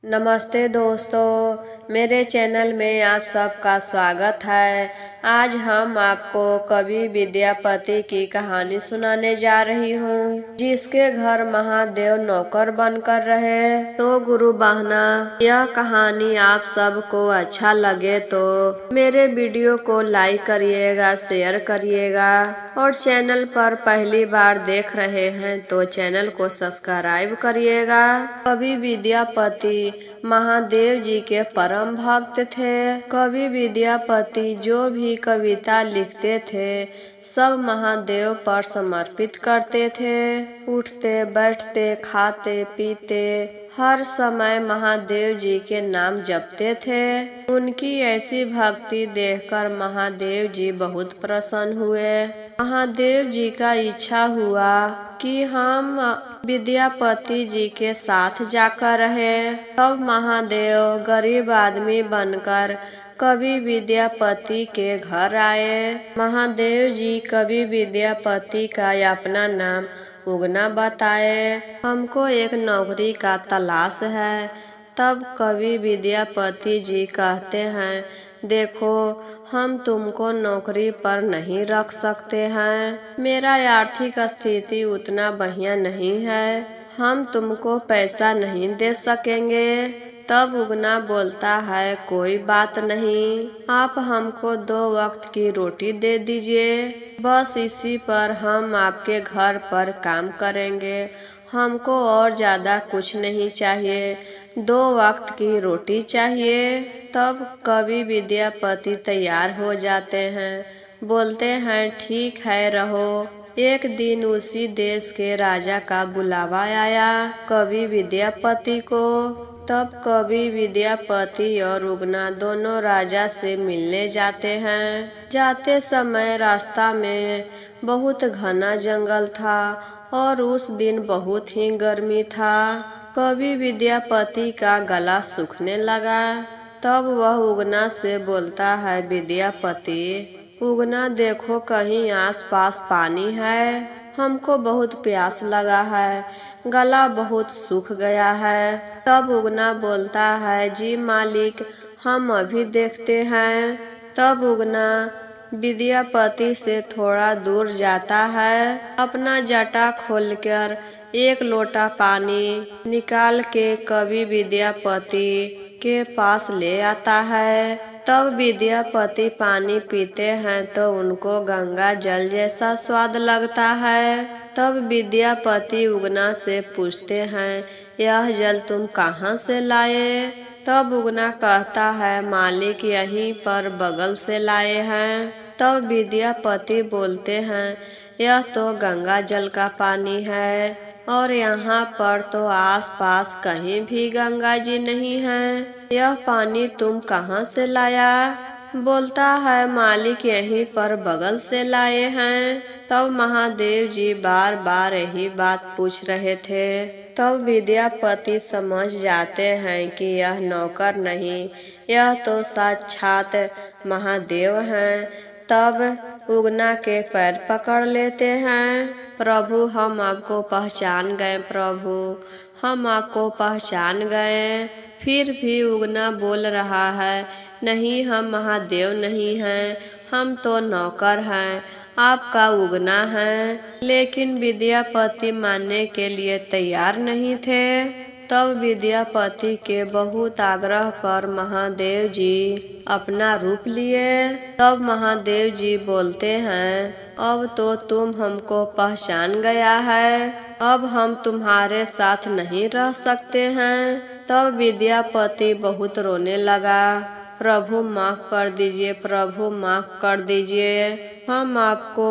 नमस्ते दोस्तों, मेरे चैनल में आप सबका स्वागत है। आज हम आपको कवि विद्यापति की कहानी सुनाने जा रही हूँ, जिसके घर महादेव नौकर बनकर रहे तो गुरु बहना। यह कहानी आप सबको अच्छा लगे तो मेरे वीडियो को लाइक करिएगा, शेयर करिएगा और चैनल पर पहली बार देख रहे हैं तो चैनल को सब्सक्राइब करिएगा। कवि विद्यापति महादेव जी के परम भक्त थे। कवि विद्यापति जो भी कविता लिखते थे सब महादेव पर समर्पित करते थे। उठते बैठते खाते पीते हर समय महादेव जी के नाम जपते थे। उनकी ऐसी भक्ति देखकर महादेव जी बहुत प्रसन्न हुए। महादेव जी का इच्छा हुआ कि हम विद्यापति जी के साथ जाकर रहे। तब महादेव गरीब आदमी बनकर कवि विद्यापति के घर आए। महादेव जी कवि विद्यापति का अपना नाम उगना बताए। हमको एक नौकरी का तलाश है। तब कवि विद्यापति जी कहते हैं, देखो हम तुमको नौकरी पर नहीं रख सकते हैं। मेरा आर्थिक स्थिति उतना बढ़िया नहीं है, हम तुमको पैसा नहीं दे सकेंगे। तब उगना बोलता है, कोई बात नहीं, आप हमको 2 वक्त की रोटी दे दीजिए, बस इसी पर हम आपके घर पर काम करेंगे। हमको और ज्यादा कुछ नहीं चाहिए, 2 वक्त की रोटी चाहिए। तब कवि विद्यापति तैयार हो जाते हैं, बोलते हैं ठीक है रहो। एक दिन उसी देश के राजा का बुलावा आया कवि विद्यापति को। तब कवि विद्यापति और उगना दोनों राजा से मिलने जाते हैं। जाते समय रास्ता में बहुत घना जंगल था और उस दिन बहुत ही गर्मी था। कवि विद्यापति का गला सूखने लगा। तब वह उगना से बोलता है, विद्यापति उगना देखो कहीं आसपास पानी है, हमको बहुत प्यास लगा है, गला बहुत सूख गया है। तब उगना बोलता है, जी मालिक हम अभी देखते हैं। तब उगना विद्यापति से थोड़ा दूर जाता है, अपना जटा खोलकर 1 लोटा पानी निकाल के कवि विद्यापति के पास ले आता है। तब विद्यापति पानी पीते हैं तो उनको गंगा जल जैसा स्वाद लगता है। तब विद्यापति उगना से पूछते हैं, यह जल तुम कहाँ से लाए? तब उगना कहता है, मालिक यहीं पर बगल से लाए हैं। तब विद्यापति बोलते हैं, यह तो गंगा जल का पानी है और यहाँ पर तो आसपास कहीं भी गंगा जी नहीं है, यह पानी तुम कहाँ से लाया? बोलता है, मालिक यहीं पर बगल से लाए हैं। तब महादेव जी बार बार यही बात पूछ रहे थे। तब विद्यापति समझ जाते हैं कि यह नौकर नहीं, यह तो साक्षात महादेव हैं। तब उगना के पैर पकड़ लेते हैं, प्रभु हम आपको पहचान गए, प्रभु हम आपको पहचान गए। फिर भी उगना बोल रहा है, नहीं हम महादेव नहीं हैं, हम तो नौकर हैं, आपका उगना है। लेकिन विद्यापति मानने के लिए तैयार नहीं थे। तब विद्यापति के बहुत आग्रह पर महादेव जी अपना रूप लिए। तब महादेव जी बोलते हैं, अब तो तुम हमको पहचान गया है, अब हम तुम्हारे साथ नहीं रह सकते हैं। तब विद्यापति बहुत रोने लगा, प्रभु माफ कर दीजिए, प्रभु माफ कर दीजिए, हम आपको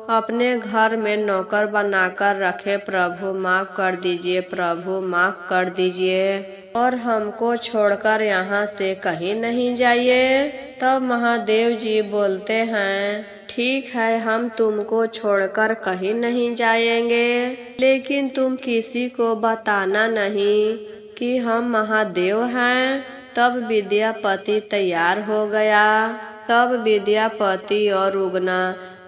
अपने घर में नौकर बनाकर रखे, प्रभु माफ कर दीजिए, प्रभु माफ कर दीजिए और हमको छोड़कर यहाँ से कहीं नहीं जाइए। तब महादेव जी बोलते हैं, ठीक है हम तुमको छोड़कर कहीं नहीं जाएंगे, लेकिन तुम किसी को बताना नहीं कि हम महादेव हैं। तब विद्यापति तैयार हो गया। तब विद्यापति और उगना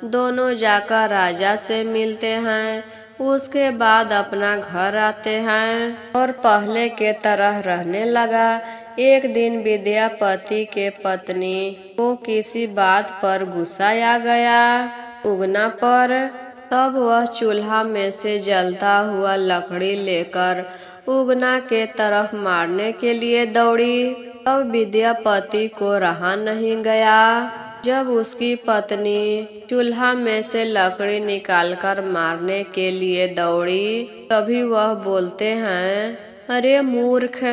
दोनों जाकर राजा से मिलते हैं। उसके बाद अपना घर आते हैं और पहले के तरह रहने लगा। एक दिन विद्यापति के पत्नी को किसी बात पर गुस्सा आ गया उगना पर। तब वह चूल्हा में से जलता हुआ लकड़ी लेकर उगना के तरफ मारने के लिए दौड़ी। तब विद्यापति को रहा नहीं गया। जब उसकी पत्नी चूल्हा में से लकड़ी निकालकर मारने के लिए दौड़ी, तभी वह बोलते हैं, अरे मूर्ख,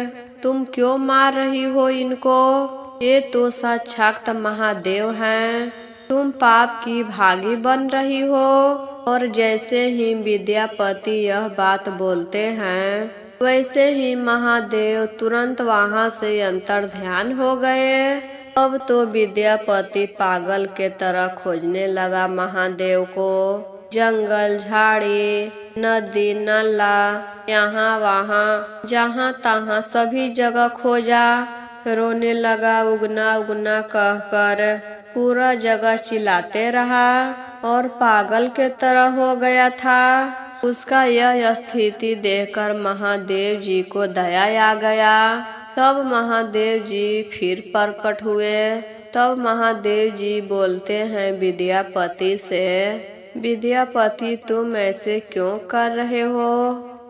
तुम क्यों मार रही हो इनको? ये तो साक्षात महादेव हैं। तुम पाप की भागी बन रही हो। और जैसे ही विद्यापति यह बात बोलते हैं, वैसे ही महादेव तुरंत वहां से अंतर्ध्यान हो गए। अब तो विद्यापति पागल के तरह खोजने लगा महादेव को। जंगल, झाड़ी, नदी, नाला, यहाँ वहाँ, जहाँ तहाँ सभी जगह खोजा। रोने लगा उगना उगना कहकर, पूरा जगह चिल्लाते रहा और पागल के तरह हो गया था। उसका यह स्थिति देखकर महादेव जी को दया आ गया। तब महादेव जी फिर प्रकट हुए। तब महादेव जी बोलते हैं विद्यापति से, विद्यापति तुम ऐसे क्यों कर रहे हो?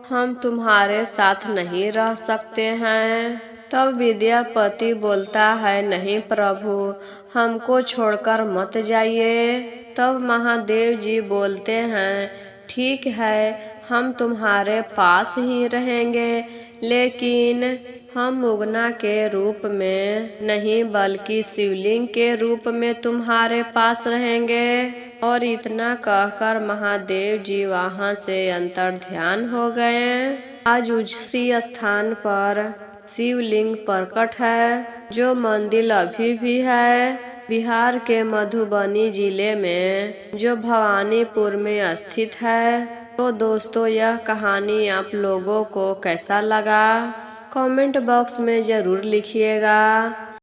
हम तुम्हारे साथ नहीं रह सकते हैं। तब विद्यापति बोलता है, नहीं प्रभु, हमको छोड़कर मत जाइए। तब महादेव जी बोलते हैं, ठीक है, हम तुम्हारे पास ही रहेंगे, लेकिन हम उगना के रूप में नहीं बल्कि शिवलिंग के रूप में तुम्हारे पास रहेंगे। और इतना कहकर महादेव जी वहां से अंतर्ध्यान हो गए। आज उसी स्थान पर शिवलिंग प्रकट है, जो मंदिर अभी भी है बिहार के मधुबनी जिले में, जो भवानीपुर में स्थित है। तो दोस्तों, यह कहानी आप लोगों को कैसा लगा? कमेंट बॉक्स में जरूर लिखिएगा।